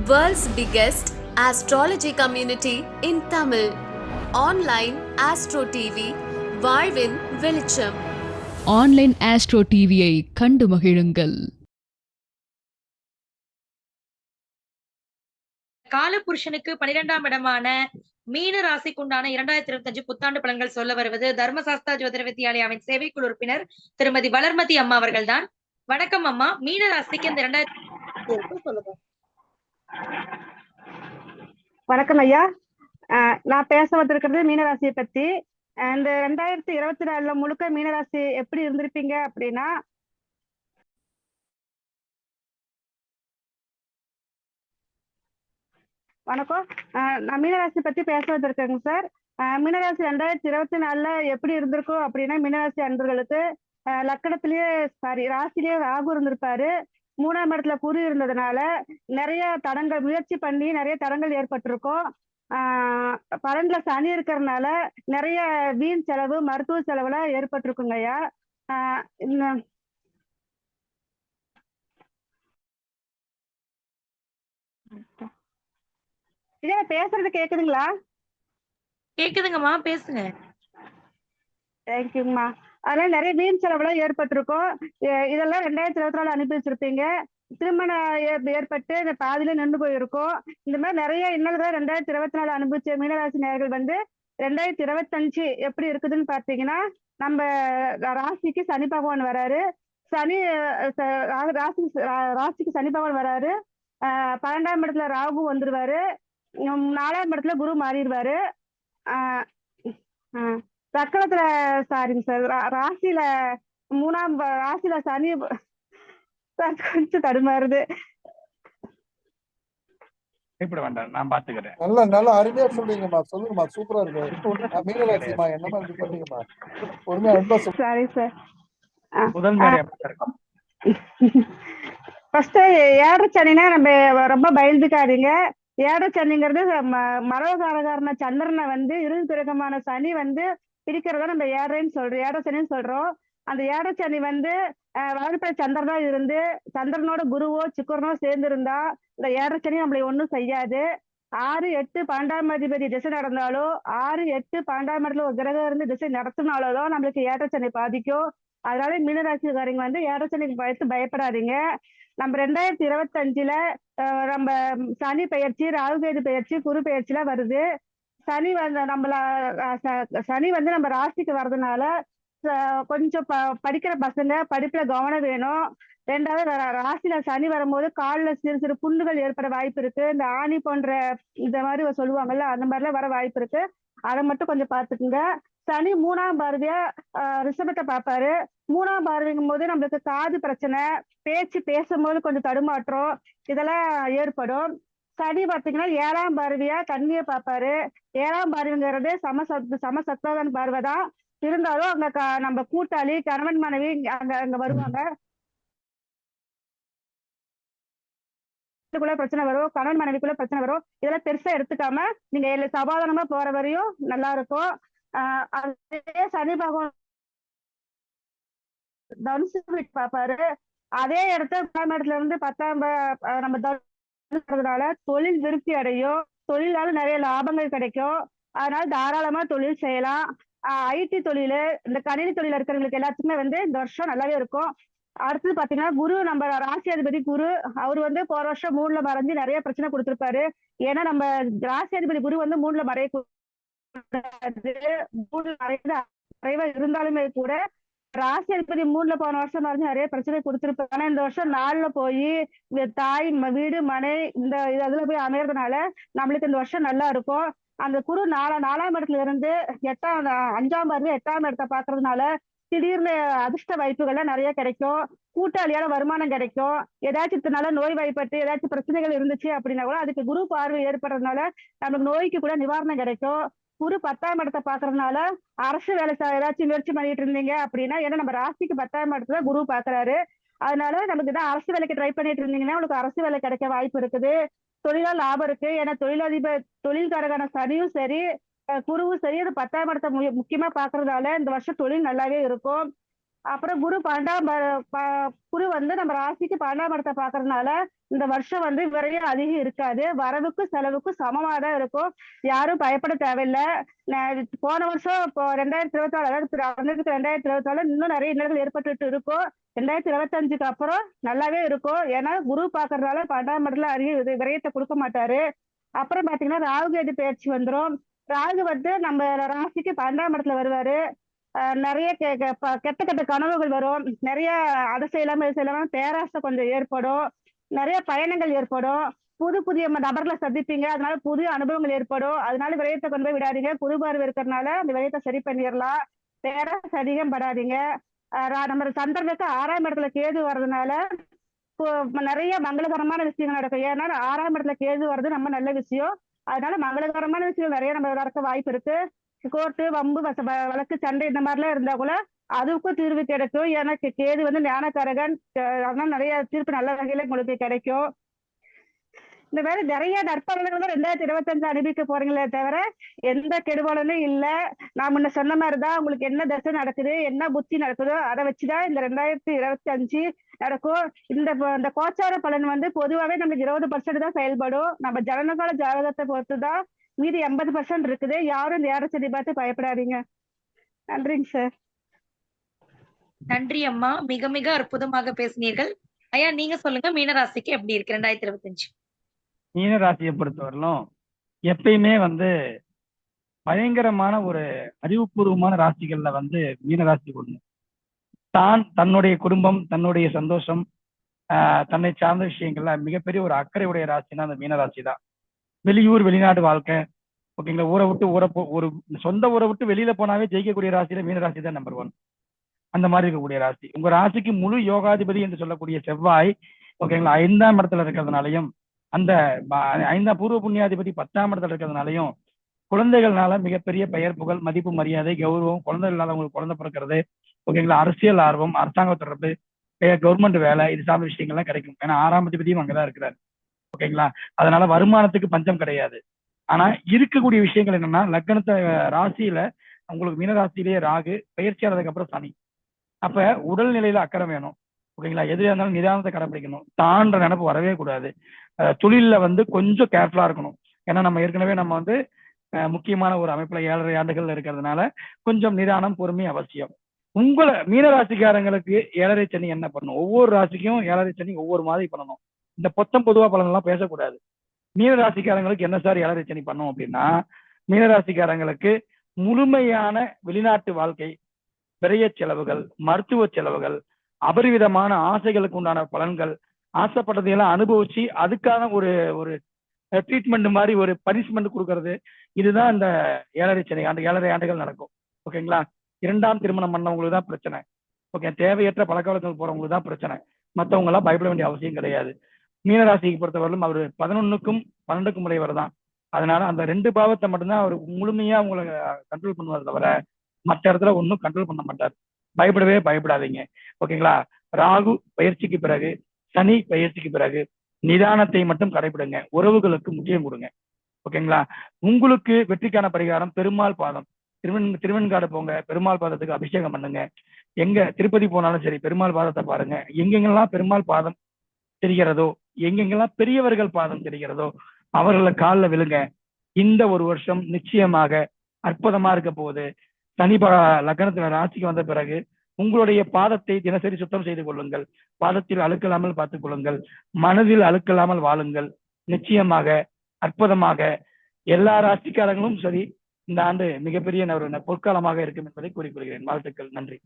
World's biggest astrology community in Tamil. Online Astro TV, வாழ்வின் வெளிச்சம். Online astro டிவியை கண்டு மகிழுங்கள். காலபுருஷனுக்கு 12ஆம் இடமான மீன ராசிக்குண்டான 2025 புத்தாண்டு பலன்கள் சொல்ல வருவது தர்மசாஸ்தா ஜோதிட வித்யாலயாவின் சேவைக்குழு உறுப்பினர் திருமதி வளர்மதி அம்மா அவர்கள் தான். வணக்கம் அம்மா. மீன ராசிக்கு இந்த 2020 சொல்லுங்க. வணக்கம் ஐயா. நான் பேச வந்திருக்கிறது மீனராசியை பத்தி. இந்த 2024 முழுக்க மீனராசி எப்படி இருந்திருப்பீங்க அப்படின்னா, வணக்கம். நான் மீனராசி பத்தி பேச வந்திருக்கேங்க சார். மீனராசி 2024 எப்படி இருந்திருக்கும் அப்படின்னா, மீனராசி அன்பர்களுக்கு லக்கணத்திலேயே ராசிலேயே ராகு இருந்திருப்பாரு. 3ஆம் இடத்துல குரு இருந்ததுனால நிறைய தடங்கள் முயற்சி பண்ணி நிறைய தடங்கள் ஏற்பட்டிருக்கும். 12ல சனி இருக்கிறதுனால நிறைய வீண் செலவு மருத்துவ செலவுலாம் ஏற்பட்டிருக்குங்க ஐயா. இதே பேசுறது கேக்குதுங்களா? கேக்குதுங்கம்மா, பேசுங்க. தேங்க்யூங்கம்மா. அதனால நிறைய வீண் செலவுலாம் ஏற்பட்டிருக்கும். இதெல்லாம் 2024 அனுபவிச்சிருப்பீங்க. திருமணம் ஏற்பட்டு இந்த பாதியில நின்று போயிருக்கும். இந்த மாதிரி நிறைய இன்னல்கள் 2024 அனுபவிச்ச மீனராசி நேயர்கள் 2025 எப்படி இருக்குதுன்னு பார்த்தீங்கன்னா, நம்ம ராசிக்கு சனி பகவான் வராரு. சனி ராசிக்கு சனி பகவான் வராரு. 12ஆம் இடத்துல ராகு வந்துருவாரு. 4ஆம் இடத்துல குரு மாறிடுவாரு. லக்கணத்துல சாரிங்க சார், ராசியில 3ஆம் ராசியில சனி கொஞ்சம் தடுமாறுது. நான் பாத்துக்கிறேன். நல்லா அருமையா சொல்றீங்கம்மா. சொல்லுங்கம்மா, சூப்பரா இருக்கு. மீனராசிமா என்னமா இது பண்ணீங்கம்மா? பொறுமையா அன்பா சொல்லுங்க. Sorry sir. முதல் மேடை இருக்கும். ஃபர்ஸ்ட் ஏழரை சனினா நம்ம ரொம்ப பயந்துக்காதீங்க. ஏழரை சனிங்கிறது மரவகாரகாரன சந்திரனை இரு கிரகமான சனி பிடிக்கிறத நம்ம ஏழரை சனின்னு சொல்றோம். அந்த ஏழரை சனி வளர்ப்ப சந்திரனா இருந்து சந்திரனோட குருவோ சுக்கரனோ சேர்ந்து இருந்தா இந்த ஏழரை சனி நம்மளை ஒன்றும் செய்யாது. 6, 8, 12ஆம் அதிபதி திசை நடந்தாலோ 6, 8, 12ஆம் இடத்துல ஒரு கிரகம் இருந்து திசை நடத்தினாலோ நம்மளுக்கு ஏழரை சனி பாதிக்கும். அதனால மீனராசிக்காரங்க ஏழரை சனிக்கு பயப்படாதீங்க. நம்ம 2025ல நம்ம சனி பெயர்ச்சி, ராகுகேது பெயர்ச்சி, குரு பெயர்ச்சிலாம் வருது. சனி சனி நம்ம ராசிக்கு வர்றதுனால கொஞ்சம் படிக்கிற பசங்க படிப்புல கவனம் வேணும். 2வது ராசியில சனி வரும்போது காலில் சிறு சிறு புண்ணுகள் ஏற்பட வாய்ப்பு இருக்கு. இந்த ஆணி போன்ற இந்த மாதிரி சொல்லுவாங்கல்ல, அந்த மாதிரிலாம் வர வாய்ப்பு இருக்கு. அதை மட்டும் கொஞ்சம் பாத்துக்குங்க. சனி 3ஆம் பார்வையா ரிஷபத்தை பார்ப்பாரு. 3ஆம் பார்வைங்கும் போது நம்மளுக்கு காது பிரச்சனை, பேசும்போது கொஞ்சம் தடுமாற்றம் இதெல்லாம் ஏற்படும். சனி பார்த்தீங்கன்னா 7ஆம் பார்வையா கன்னியை பார்ப்பாரு. 7ஆம் பார்வைங்கிறது சமசத்துவன் பார்வை தான். இருந்தாலும் அங்க நம்ம கூட்டாளி கணவன் மனைவி அங்க வருவாங்க. பிரச்சனை வரும், கணவன் மனைவிக்குள்ள பிரச்சனை வரும். இதெல்லாம் பெருசா எடுத்துக்காம நீங்க சமாதானமா போற வரையும் நல்லா இருக்கும். அதே சனி பகவான் தனுசு வீட்டு பார்ப்பாரு. அதே இடத்துல இருந்து 10ஆம் நம்ம தனுசுனால தொழில் விருத்தி அடையும். தொழிலால நிறைய லாபங்கள் கிடைக்கும். அதனால தாராளமா தொழில் செய்யலாம். ஐடி தொழில், இந்த கணினி தொழில் இருக்கிறவங்களுக்கு எல்லாத்துக்குமே இந்த வருஷம் நல்லாவே இருக்கும். அடுத்தது பாத்தீங்கன்னா குரு, நம்ம ராசி அதிபதி குரு, அவரு போற வருஷம் 3ல மறைஞ்சு நிறைய பிரச்சனை கொடுத்திருப்பாரு. ஏன்னா நம்ம ராசி அதிபதி குரு 3ல மறைய மறைவா இருந்தாலுமே கூட ராசி அதிபதி 3ல போன வருஷம் மறைஞ்சு நிறைய பிரச்சனை கொடுத்திருப்பாரு. ஆனா இந்த வருஷம் 4ல போய் தாய் வீடு மனை இந்த அதுல போய் அமையறதுனால நம்மளுக்கு இந்த வருஷம் நல்லா இருக்கும். அந்த குரு 4ஆம் இடத்துல இருந்து 5ஆம் பார்வை 8ஆம் இடத்தை பாக்குறதுனால திடீர்னு அதிர்ஷ்ட வாய்ப்புகள்லாம் நிறைய கிடைக்கும். கூட்டாளியால வருமானம் கிடைக்கும். ஏதாச்சும் இதனால நோய் வாய்ப்பட்டு ஏதாச்சும் பிரச்சனைகள் இருந்துச்சு அப்படின்னா கூட அதுக்கு குரு பார்வை ஏற்படுறதுனால நமக்கு நோய்க்கு கூட நிவாரணம் கிடைக்கும். குரு 10ஆம் இடத்தை பாக்குறதுனால அரசு வேலை ஏதாச்சும் முயற்சி பண்ணிட்டு இருந்தீங்க அப்படின்னா, ஏன்னா நம்ம ராசிக்கு 10ஆம் இடத்துல குரு பாக்குறாரு. அதனால நமக்கு தான் அரசு வேலைக்கு ட்ரை பண்ணிட்டு இருந்தீங்கன்னா உங்களுக்கு அரசு வேலை கிடைக்க வாய்ப்பு இருக்குது. தொழிலால் லாபம் இருக்கு. ஏன்னா தொழில்காரகான சனியும் சரி குருவும் சரி அது 10ஆம் இடத்தை முக்கியமா பாக்குறதால இந்த வருஷம் தொழில் நல்லாவே இருக்கும். அப்புறம் குரு வந்து நம்ம ராசிக்கு 12ஆம் இடத்தை பாக்குறதுனால இந்த வருஷம் வந்து விரையும் அதிகம் இருக்காது. வரவுக்கும் செலவுக்கும் சமமா தான் இருக்கும். யாரும் பயப்பட தேவையில்லை. போன வருஷம் இப்போ 2024, அதாவது 2024 இன்னும் நிறைய இன்னல்கள் ஏற்பட்டு இருக்கும். 2025க்கு அப்புறம் நல்லாவே இருக்கும். ஏன்னா குரு பாக்குறதுனால 12ஆம் இடத்துல அதிக விரயத்தை கொடுக்க மாட்டாரு. அப்புறம் பாத்தீங்கன்னா ராகு கேது பயிற்சி வந்துடும். ராகு வந்து நம்ம ராசிக்கு 12ஆம் இடத்துல வருவாரு. நிறைய கெட்ட கனவுகள் வரும். நிறைய அதை செய்யலாம இது செய்யலாம பேராசை கொஞ்சம் ஏற்படும். நிறைய பயணங்கள் ஏற்படும். புதிய நபர்களை சந்திப்பீங்க. அதனால புதிய அனுபவங்கள் ஏற்படும். அதனால விரயத்தை கொண்டு போய் விடாதீங்க. குரு பார்வை இருக்கிறதுனால அந்த விரயத்தை சரி பண்ணிடலாம். பேராசை அதிகம் படாதீங்க. நம்ம சந்திரனுக்கு 6ஆம் இடத்துல கேது வர்றதுனால நிறைய மங்களகரமான விஷயங்கள் நடக்கும். ஏன்னா 6ஆம் இடத்துல கேது வர்றது நம்ம நல்ல விஷயம். அதனால மங்களகரமான விஷயம் நிறைய நம்ம நடக்க வாய்ப்பு இருக்கு. கோர்ட்டு, வம்பு, வழக்கு, சண்டை இந்த மாதிரிலாம் இருந்தா கூட அதுக்கும் தீர்வு கிடைக்கும். ஏன்னா கேது வந்து ஞானக்காரகன். அதனால நிறைய தீர்ப்பு நல்ல வகையில உங்களுக்கு கிடைக்கும். இந்த மாதிரி நிறைய நற்பலன்கள் தான் 2025 அனுபவிக்க போறீங்களே தவிர எந்த கெடுபலனும் இல்லை. நான் முன்ன சொன்ன மாதிரிதான் உங்களுக்கு என்ன தசை நடக்குது, என்ன புத்தி நடக்குதோ அதை வச்சுதான் இந்த 2025 நடக்கும். இந்த கோச்சார பலன் வந்து பொதுவாகவே நம்மளுக்கு 20% தான் செயல்படும். நம்ம ஜனனகால ஜாதகத்தை பொறுத்துதான் மீதி 80% இருக்குது. யாரும் இந்த ஏறச்செடி பார்த்து பயப்படாதீங்க. நன்றிங்க சார். நன்றி அம்மா, மிக மிக அற்புதமாக பேசினீர்கள். ஐயா நீங்க சொல்லுங்க, மீனராசிக்கு எப்படி இருக்கு 2025? மீனராசியை பொறுத்தவரையிலும் எப்பயுமே வந்து பயங்கரமான ஒரு அறிவுபூர்வமான ராசிகள்ல வந்து மீனராசி ஒண்ணு. தன்னுடைய குடும்பம், தன்னுடைய சந்தோஷம், தன்னை சார்ந்த விஷயங்கள்ல மிகப்பெரிய ஒரு அக்கறை உடைய ராசினா அந்த மீனராசி தான். வெளியூர் வெளிநாடு வாழ்க்கை, ஓகேங்களா, ஊரை விட்டு ஒரு சொந்த ஊரை விட்டு வெளியில போனாவே ஜெயிக்கக்கூடிய ராசியில மீனராசி தான் நம்பர் 1. அந்த மாதிரி இருக்கக்கூடிய ராசி. உங்க ராசிக்கு முழு யோகாதிபதி என்று சொல்லக்கூடிய செவ்வாய், ஓகேங்களா, 5ஆம் இடத்துல இருக்கிறதுனாலையும், அந்த 5ஆம் பூர்வ புண்ணியாதிபதி 10ஆம் இடத்துல இருக்கிறதுனாலையும் குழந்தைகள்னால மிகப்பெரிய பெயர், புகழ், மதிப்பு, மரியாதை, கௌரவம், குழந்தைகள்னால உங்களுக்கு குழந்தை பிறக்கிறது, ஓகேங்களா, அரசியல் ஆர்வம், அரசாங்க தொடர்பு, கவர்மெண்ட் வேலை, இது சார்ந்த விஷயங்கள்லாம் கிடைக்கும். ஏன்னா 6ஆம் அதிபதியும் அங்கதான் இருக்கிறார், ஓகேங்களா. அதனால வருமானத்துக்கு பஞ்சம் கிடையாது. ஆனா இருக்கக்கூடிய விஷயங்கள் என்னன்னா, லக்னத்தை ராசியில உங்களுக்கு மீனராசியிலேயே ராகு பயிற்சியானதுக்கு அப்புறம் சனி. அப்ப உடல்நிலையில அக்கறை வேணும், ஓகேங்களா. எதுவாக இருந்தாலும் நிதானத்தை கடைபிடிக்கணும். தான்ற நினைப்பு வரவே கூடாது. தொழில வந்து கொஞ்சம் கேர்ஃபுல்லா இருக்கணும். ஏன்னா நம்ம ஏற்கனவே நம்ம வந்து முக்கியமான ஒரு அமைப்புல 7.5 ஆண்டுகள் இருக்கிறதுனால கொஞ்சம் நிதானம், பொறுமை அவசியம். உங்களை மீனராசிக்காரங்களுக்கு 7.5 சனி என்ன பண்ணணும்? ஒவ்வொரு ராசிக்கும் 7.5 சனி ஒவ்வொரு மாதிரி பண்ணணும். இந்த பொதுவா பலன்லாம் பேசக்கூடாது. மீனராசிக்காரங்களுக்கு என்ன சார் 7.5 சனி பண்ணும் அப்படின்னா, மீனராசிக்காரங்களுக்கு முழுமையான வெளிநாட்டு வாழ்க்கை, விரைய செலவுகள், மருத்துவ செலவுகள், அபரிவிதமான ஆசைகளுக்கு உண்டான பலன்கள், ஆசைப்பட்டதையெல்லாம் அனுபவிச்சு அதுக்கான ஒரு ஒரு ட்ரீட்மெண்ட் மாதிரி ஒரு பனிஷ்மெண்ட் கொடுக்கறது, இதுதான் இந்த 7.5 ஆண்டுகள் நடக்கும், ஓகேங்களா. 2ஆம் திருமணம் பண்ணவங்களுக்கு தான் பிரச்சனை, ஓகே. தேவையற்ற பழக்க வழக்கங்கள் போறவங்களுக்கு தான் பிரச்சனை. மற்றவங்க எல்லாம் பயப்பட வேண்டிய அவசியம் கிடையாது. மீனராசிக்கு பொறுத்தவரையிலும் அவர் 11க்கும் 12க்கும் உடையவர் தான். அதனால அந்த 2 பாவத்தை மட்டும்தான் அவர் முழுமையா உங்களை கண்ட்ரோல் பண்ணுவார் தவிர மற்ற இடத்துல ஒன்றும் கண்ட்ரோல் பண்ண மாட்டார். பயப்படாதீங்க, ஓகேங்களா. ராகு பயிற்சிக்கு பிறகு, சனி பயிற்சிக்கு பிறகு நிதானத்தை மட்டும் கடைபிடுங்க. உறவுகளுக்கு முக்கியம் கொடுங்க, ஓகேங்களா. உங்களுக்கு வெற்றிக்கான பரிகாரம் பெருமாள் பாதம். திருவெண்காடு போங்க, பெருமாள் பாதத்துக்கு அபிஷேகம் பண்ணுங்க. எங்க திருப்பதி போனாலும் சரி பெருமாள் பாதத்தை பாருங்க. எங்கெங்கெல்லாம் பெருமாள் பாதம் தெரிகிறதோ, எங்கெங்கெல்லாம் பெரியவர்கள் பாதம் தெரிகிறதோ அவர்களை காலில் விழுங்க. இந்த ஒரு வருஷம் நிச்சயமாக அற்புதமா இருக்க போகுது. சனி லக்னத்துல ராசிக்கு வந்த பிறகு உங்களுடைய பாதத்தை தினசரி சுத்தம் செய்து கொள்ளுங்கள். பாதத்தில் அழுக்கலாமல் பார்த்துக் கொள்ளுங்கள். மனதில் அழுக்கலாமல் வாழுங்கள். நிச்சயமாக அற்புதமாக எல்லா ராசிக்காரங்களும் சரி இந்த ஆண்டு மிகப்பெரிய ஒரு பொற்காலமாக இருக்கும் என்பதை கூறிக்கொள்கிறேன். வாழ்த்துக்கள். நன்றி.